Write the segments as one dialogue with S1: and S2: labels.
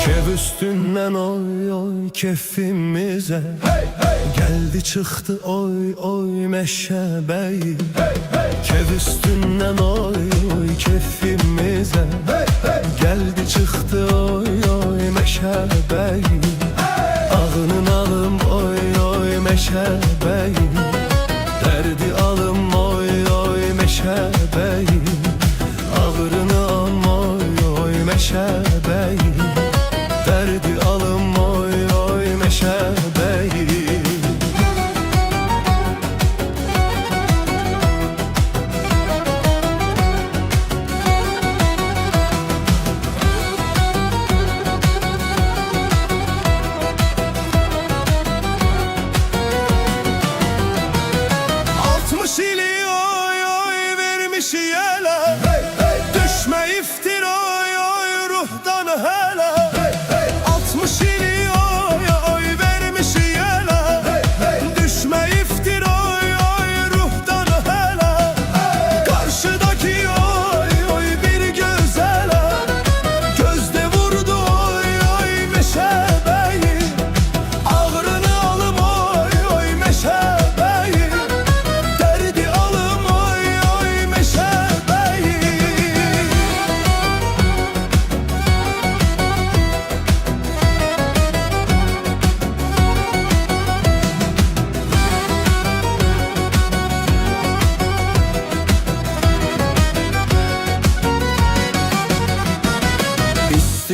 S1: Kev üstünden oy oy kefimize, geldi çıktı oy oy meşebeyi. Kev üstünden oy oy kefimize, geldi çıktı oy oy meşebeyi. Ağının alım oy oy meşebeyi, derdi alım oy oy meşebeyi. Ağrını alım oy oy meşebeyi, derdi alım oy oy meşebeyi. Ili oy oy vermiş yele, düşme iftir oy oy ruhtan hele. 60 ili oy oy vermiş yele, düşme iftir oy oy ruhtan hele. Karşıdaki oy oy bir güzele, gözde vurdu oy oy meşebeyi. Ağrını alım oy oy meşebeyi,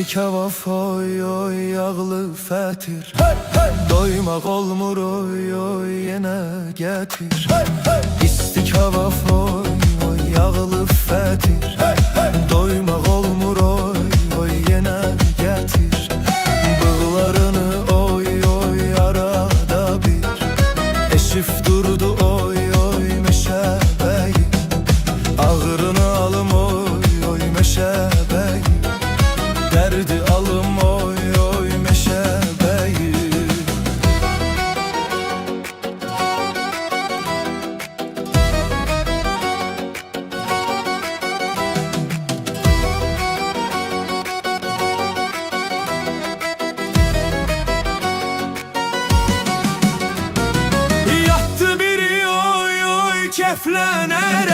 S1: kevaf oy oy yağlı fetir, doymak olmur oy oy yine getir. İstikavaf oy oy yağlı fetir, doymak olmur oy oy yine getir. Bağlarını oy oy arada bir, eşif durdu oy oy meşebeyi. Ağrını alım oy oy meşebeyi, derdi alım oy oy meşebeyi. Yattı biri oy oy keflener,